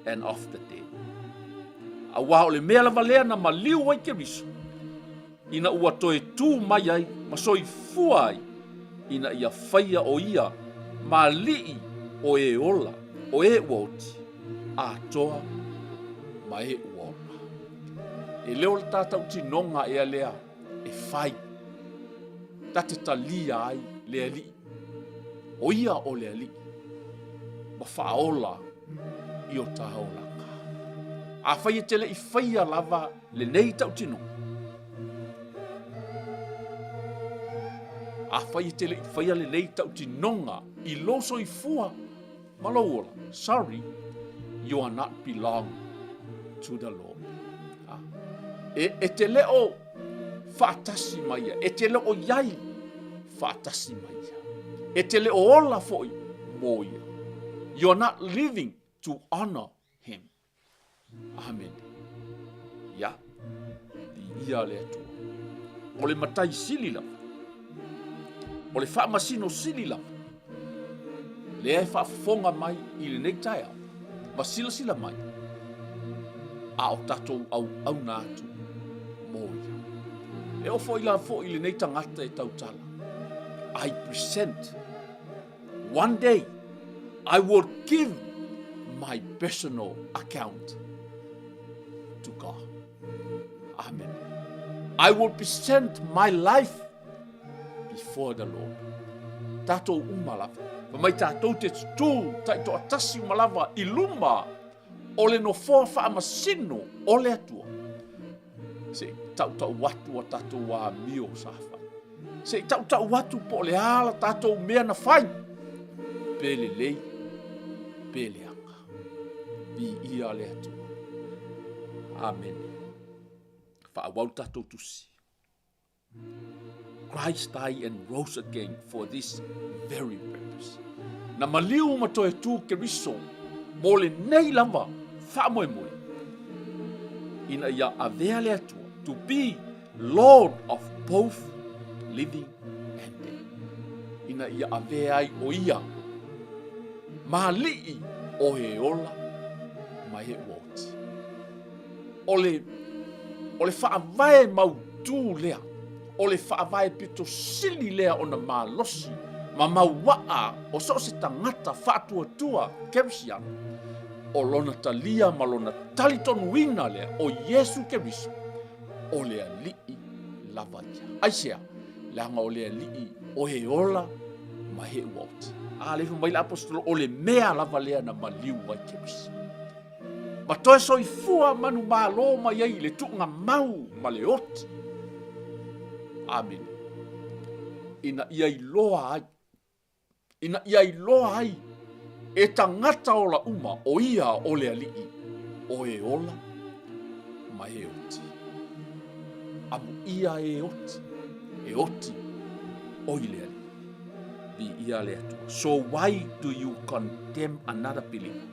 and of the dead. A wā o le mea lava lea na maliu ai ke riso. Ina ua toe tū mai ai, ma soi fua ai. Ina ia whaia o ia, ma lii o e ola, o e uauti. A toa, ma e uaola. E leo le tātau tinonga e a lea, e whai. Tate talia ai, lea lii. O ia o le ali. Ma whaola i o taolanga. A whaia tele i whaia lava le nei tau tino. A whaia tele i whaia le nei tau tinonga i loso i fua. Malaola, sorry, you are not belong to the Lord. E te leo whaatasi maia. E te leo iai whaatasi maia. E te leo ola foi mo ia. You are not living to honor him. Amen. Ya. Di ia le atua. O le matai sili lava. O le whaamasino sili lava. Le ai whaafonga mai i le nektai au. Ma sila mai. A o tatou au nātu mo ia. E o foi la foi le nei tangata e tautala. I present. One day, I will give my personal account to God. Amen. I will present my life before the Lord. Tatou umalava. Mai tatou te tū, taito atasi umalava iluma o le no foa whaamasino o le atua. Se tau watu a tatou wa mio safa. Se tau watu po le ala tatou mea na whai. Pele lei, pele anga. Bi ia le atua. Amen. Whaawau tatou tusi. Christ died and rose again for this very purpose. Na maliu matoe tu ke riso, mo le nei lava, whaamoe moe. Ina ia avea le atua, to be Lord of both living and dead. Ina ia avea ai o ia, Mali'i o he ola ma he woti. Ole whaavae mautū lea. Ole whaavae pito sili lea o na malosi. Ma mauaa o so se tangata whaatua Kerisiano. O lona talia ma lona talitonu ina lea o Yesu Keriso. O lea li'i lavaia. Aisea, leanga o lea li'i o he ola ma he woti. A lefu mai la apostolo o le mea lava lea na maliu ai Keriso. Ma toe soifua manu malo ma iai le tuunga mau ma le oti. Amen. Ina iai loa ai. Ina iai loa ai. E tangata o la uma o ia o le ali'i. O e ola ma e oti. Amu ia e oti. E oti o i le ali'i. Bi ia le atua. So why do you condemn another believer?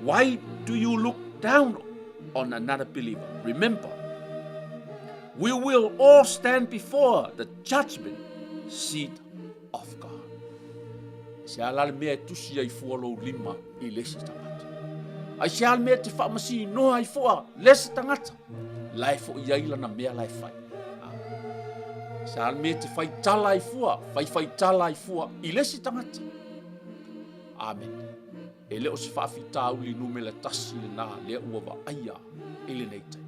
Why do you look down on another believer? Remember, we will all stand before the judgment seat of God. Se ala le mea tusi ai fua lo lima i lesi tangata. Ai se ala mea te whaamasi noa ai fua lesi tangata. Lai fo i aila na mea lai fai. Se ala mea te fai tala ai fua, fai tala ai fua i lesi tangata. Amen. E leo se whaafita uli nume le tasi le nā lea ua wa aia ele nei tai.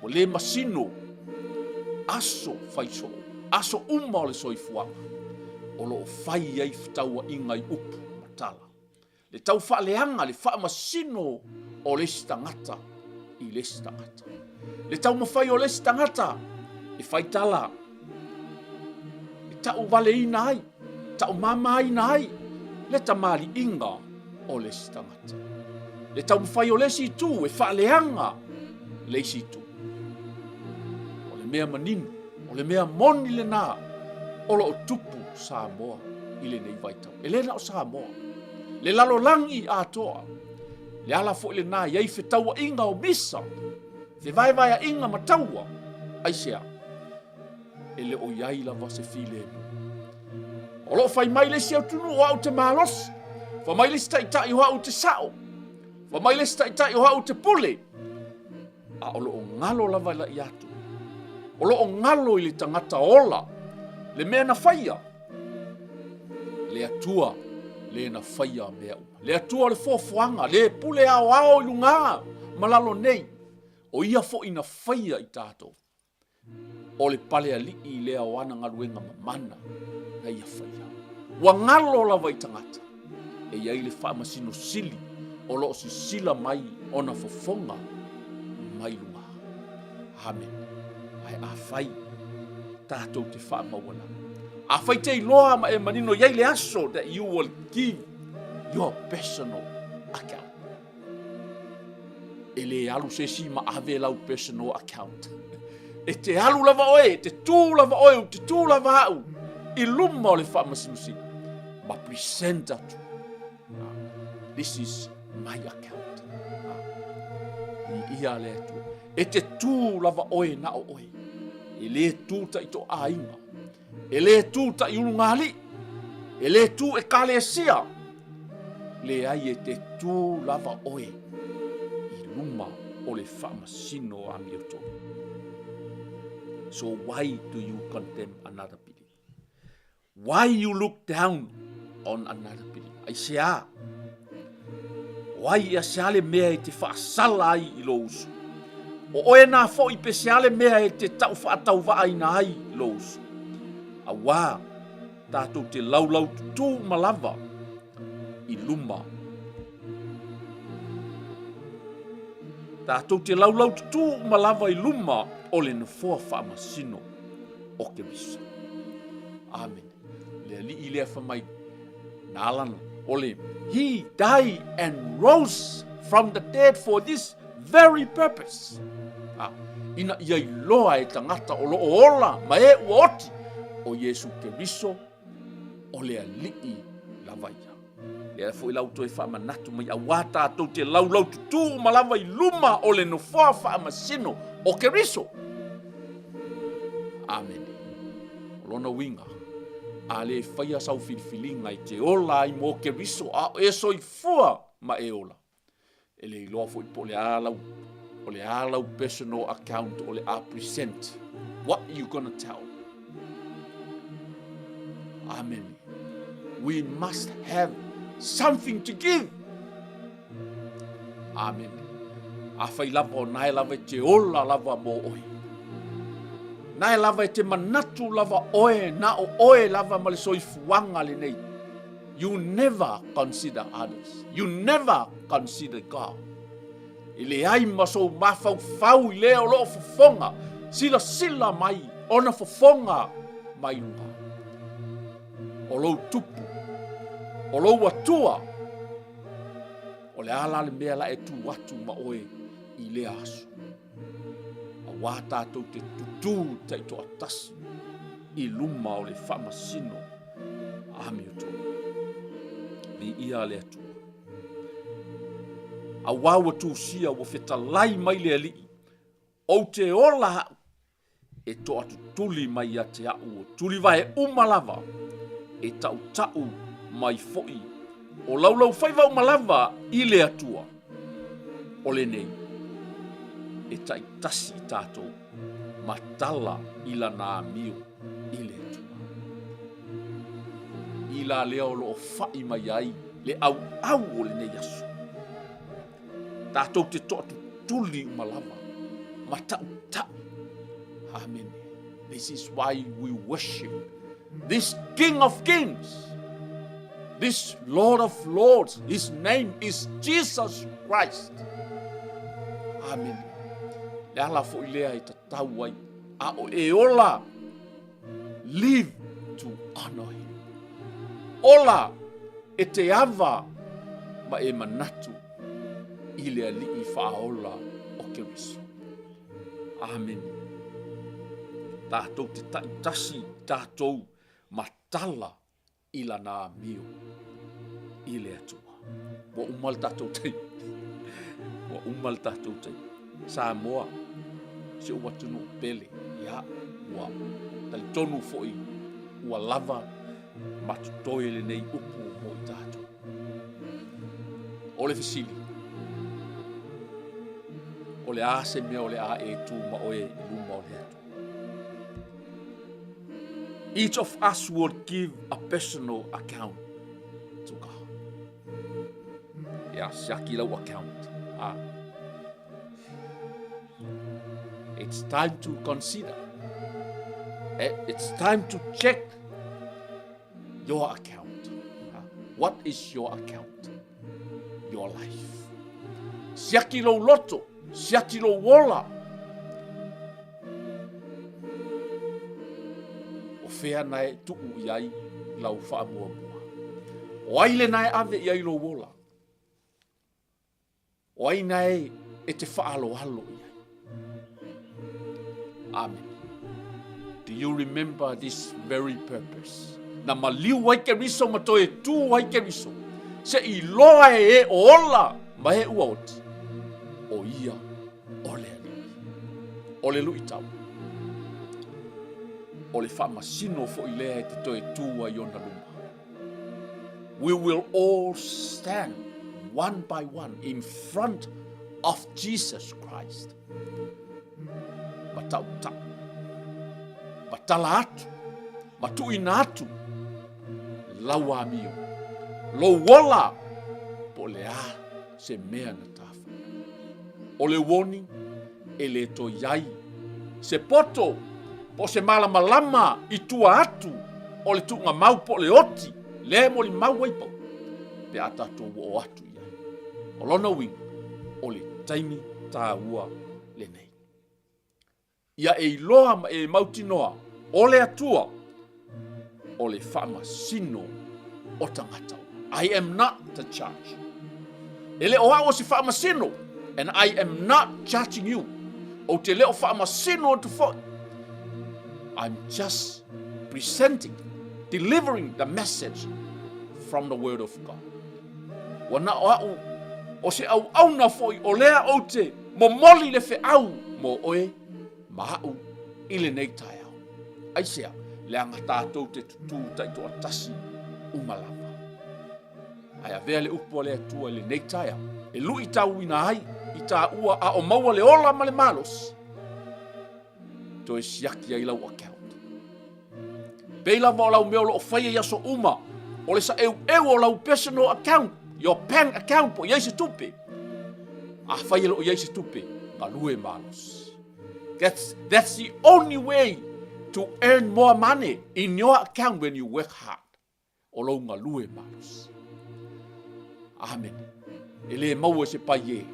O le masino aso faiso, aso uma o le soifuanga. O lo fai ai fitaua ingai upu matala. Le tau whaaleanga le wha masino o le stangata i le stangata. Le tau mawhai o le stangata e whai tala. E tau wale ina ai, tau mama ina ai. Le tamali inga o le stangata. Le tau mawhai o le si tu e whaaleanga le si tu. O le mea maninu, o le mea moni le nā, o lo tupu Samoa i le nei vaitau. E le na o Samoa. Le lalo langi a toa. Le ala fo le nā iei whetaua inga o misa. Fe vai a inga mataua. Aisea. E le o iai la vase file mu. O lo fai mai le si au tunu o au te malos. Fa mai le si tai o au te sao. Fa mai le si tai o au te pule. A o lo o ngalo lava la i atu. O lo o ngalo i le tangata ola. Le mea na whaia. Le atua, le na whaia mea uma. Le atua le fofuanga, le pule ao i lunga. Malalo nei. O ia fo ina whaia i tātou. O le pale ali i le awana ngaruenga mamana. Na ia whaia. Wa ngalo lava i tangata. E iai le whaamasino sili. O lo si sila mai ona fofonga. Mai lunga. Amen. Ai a whai. Tātou te whaamawana. A whai te iloa ma e manino iai le aso that you will give your personal account. E le alu se si ma ave lau personal account. E te alu lava oe, te tū lava oe, te tū lava au. I luma o le whaamasimusi. Ma presenta tu. This is my account. I ia le atu. E te tū lava oe na o oe. E le tūta i to ainga. E le tūta i ulungali. E le tū e kale sia. Le ai e te tū lava oe. I luma o le whaamasino a mioto. So why do you condemn another believer? Why you look down on another believer? Ai sea. Why ia sea le mea e te whaasala ai i lo usu. O oe nā fo i pesiale mea e te tau whaatau waa ina ai lo usu. A wā, tātou te laulau tutu malava i luma. Tātou te laulau tutu malava i luma o le nafua whaamasino o Keriso. Amen. Le li i lea whamai nālana o le He died and rose from the dead for this very purpose. Ina iai loa e tangata o loo ola ma e uoti o Yesu Keriso o lea lii lavaia. Lea fo i lau toi whaamanatu mai a wata atou te laulau tutu malava i luma o le nofua whaamasino o Keriso. Amen. O lona winga a le whaia sau whiriwhilinga i te ola i mo ke riso a e soifua ma e ola. E le iloa fo i po le alau, o le alau personal account o le a present. What you gonna tell? Amen. We must have something to give. Amen. A whai lava o nai lava te ola lava mo oi. Nai lava te manatu lava oe, na o oe lava ma le soifuanga le nei. You never consider others. You never consider God. I le ai maso mafau fau i leo lo fofonga. Sila mai, ona fofonga mai lunga. O lou tupu, o lou atua, o le ala le mea la e tu watu ma oe i le asu. A wā tātou te tutu te to atasi i luma o le whamasino a miuto. Li ia le atua. A wāua tu sia wa whetalai mai le alii. O te ola e to atu tuli mai a te au o tuli vai umalava e tau mai foi. O laulau whaiva umalava i le atua. O le nei. E tai tasi i tātou matala i la nā mio i le atua. I la leo lo whai mai ai le au o le nei asu. Tātou te toatu tuli umalava. Matau. Amen. This is why we worship this King of Kings, this Lord of Lords. His name is Jesus Christ. Amen. Le ala fo ilea i tatau ai. A o e ola. Live to honor him. Ola e te ava ma e manatu i le ali i whaola o Keriso. Amen. Tātou te tasi tātou matala i la nā mio i le atua. Wa umal tātou tei. Wa umal tātou tei. Samoa, se ua tunu pele, ia, ua tali tonu foi, ua lava matutoi le nei upu mo i tātou. O le fesili. O le a se mea o le a e tu ma oe i luma o le atu. Each of us would give a personal account to God. Yeah, siakilau account. It's time to consider. It's time to check your account. What is your account? Your life. Siakilo loto. Siatilo wola. O fea nae tuu iai lau wha mua. O aile nae ave iai lo wola. O ai nae e te wha alo iai. Amen. Do you remember this very purpose? Na maliu wai ke riso matoe tu wai ke riso. Se I loa e o ola ma he ua oti. O ia o le ali. O le lui tau. O le whamasino fo I lea e te toe tua I ona luma. We will all stand one by one in front of Jesus Christ. Matau tau. Matala atu. Matuina atu. Laua amio. Lo wola. Po le a se mea na tafa. O le warning. E le to iai. Se poto. Po se malama I tua atu. O le tunga mau po le oti. Le mo li mau waipo. Pe ata to o atu iai. O lona wing. O le taimi tā ua le nei. Ia e iloa ma e mautinoa. O le atua. O le whamasino o tangata. I am not the judge. Ele o o si whamasino. And I am not judging you. O te leo whamasino o te fo. I'm just presenting, delivering the message from the word of God. Wana o se au na foi o lea o te momoli le fe au mo oe mahau I le nei tai au. Ai sea, le anga tātou te tutu tai to atasi umalama. Ai avea le upo le atua le neitaia. E lui tau ina ai, i tā ua a o maua le ola ma le malos. To e siaki ai lau account. Peila va o lau meo lo o whaia yaso uma, o le sa eu o lau personal account, your bank account po iaise tupe. A whaia lo o iaise tupe, ngā lue malos. That's the only way to earn more money in your account when you work hard. O lau ngā lue malos. Amen. E le maua se pai e.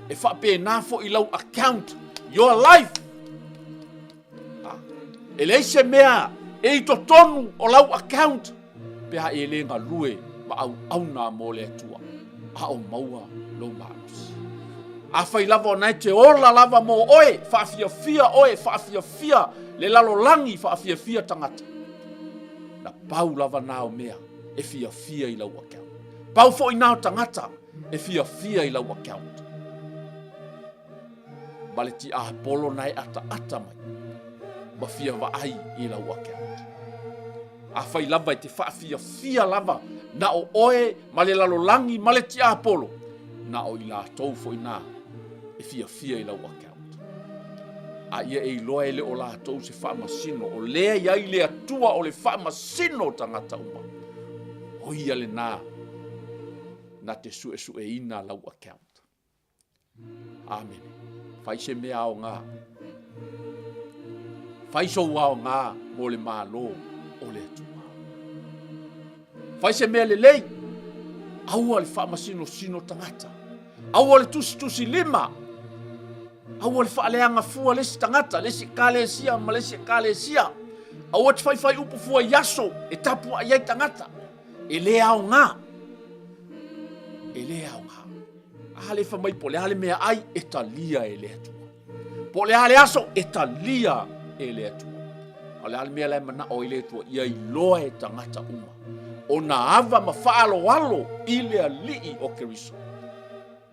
E whape nā fo i lau account, your life. E le se mea, e i to tonu o lau account. Pea e le ngā lue ma au nā mō le atua. A o maua lo malos. A whai lava o nai te ola lava mō oe, whaafia oe, whaafia le lalo langi, whaafia tangata. Na pau lava nā o mea, e fia i lau account. Pau fo i nā o tangata, e fia i lau account. Bale ti a polo nai ata mai. Ma fia wa ai i lau account. A whai lava i te whaafia lava, na o oe, ma le lalo langi, ma le ti a polo. Na o i la tau fo i nā, e fia i lau account. A ia e loa e le o la tau se whaamasino, o lea iai le atua o le whaamasino tangata uma. O ia le nā, na te sue ina lau account. Amen. Fai se mea o ngā. Fai so wao ngā mo le mālo o le atua. Fai se mea le lei. Aua le whaamasino sino tangata. Aua le tusi lima. Aua le whaaleanga fua lesi tangata. Lesi kālesia ma lesi kālesia. Aua te whai upu fua yaso. E tapu a iai tangata. E le au ngā. E le au ngā. Ale whamai po le ale mea ai e talia e le atua. Po le ale aso e talia e le atua. O le ale mea le mana o i le atua ia i loa e tangata uma. O na ava ma whaalo walo i le alii o Keriso.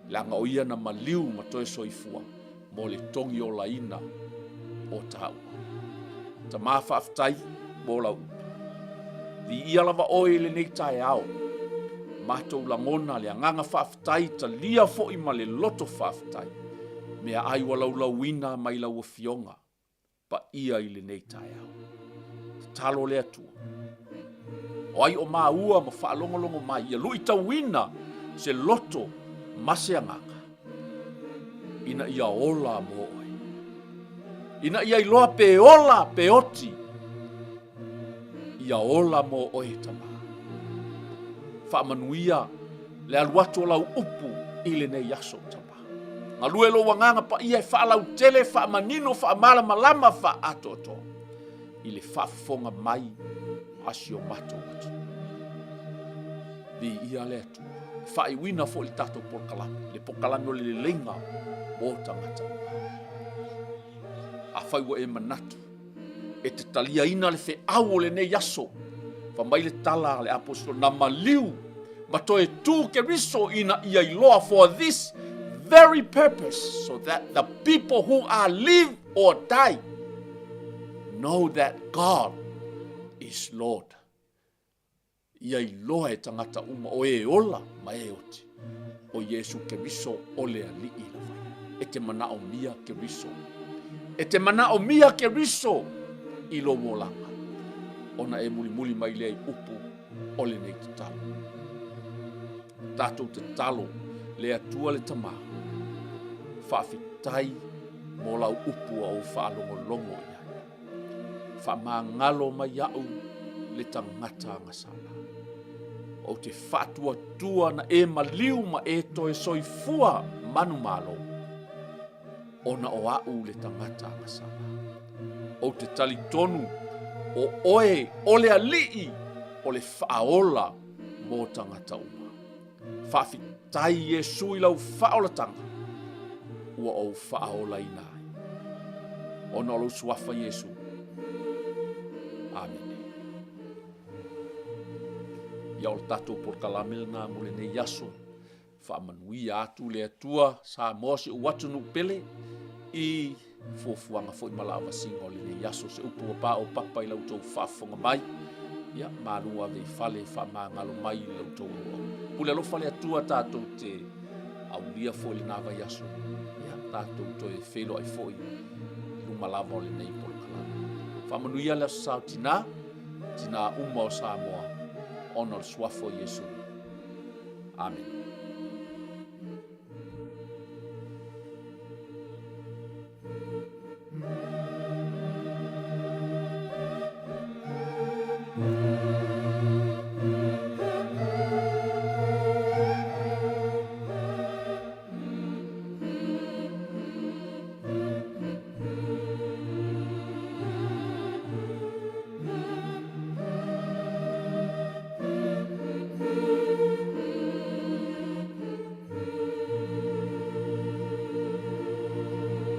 Langa o ia na maliu ma toe soifua mo le tongi o laina o taua. Ta maa whaaftai mo lau. Di ia lava oe le nei tae ao. Mātou langona le anganga whaaftai ta lia fo i ma le loto whaaftai. Mea ai walau wina mai lau fionga. Pa ia i le nei tae au. Talo le atua. O ai o maa ua ma whaalongolongo mai. Ia lui ta wina se loto mase anganga. Ina ia ola mo oe. Ina ia iloa pe ola pe oti. Ia ola mo oe tama. Whaamanuia le aluato lau upu i le nei yaso tama. Ngā luelo wanganga pa ia e whaalau tele, whaamanino, whaamala malama, whaatoto. I le whaafonga mai asi o mato atu. Di ia le atu. Whaiwina fo li tato porkalami. Le porkalami o le lenga o tangata. A whaiwa e manatu. E te talia ina le fe au le nei yaso. Mai le tala le apostol na maliu ma toe tu Keriso ina ia iloa for this very purpose, so that the people who are live or die know that God is Lord. Ia iloa e tangata uma o e ola ma e oti o Yesu Keriso o le alii lava. E te mana o mia Keriso. E te mana o mia Keriso i lo molanga. Ona e muli mai lei upu o le nei te talo. Tātou te talo le atua le tama. Whaafitai mo lau upu au whaalongolongo ia. Whaamangalo mai au le tangata ngasala. O te whaatua tua na e maliu ma e toe soifua manu malo. Ona o au le tangata ngasala. O te talitonu o oe, o le alii, o le whaola mō tangata uma. Whaafitai Yesu i lau whaola tanga, ua o whaola i nai. O nolo suafa Yesu. Amen. Ia o le tatou porkalamel nā mole ne yaso, whaamanuia atu le atua, sa mosi uwatu nuk pele, i fuafuanga foi malava singa o le yaso se upu pa o papa I lautou whafonga mai. Ia, malua vei fale whamangalo mai I lautou ua. Pule alo fale atua tātou te aulia foi le nava yaso. Ia, tātou to e whelo ai foi lumalava o le nei polokalana. Whamanuia le aso sao tina uma o Samoa. Ona o suafo Yesu. Amen.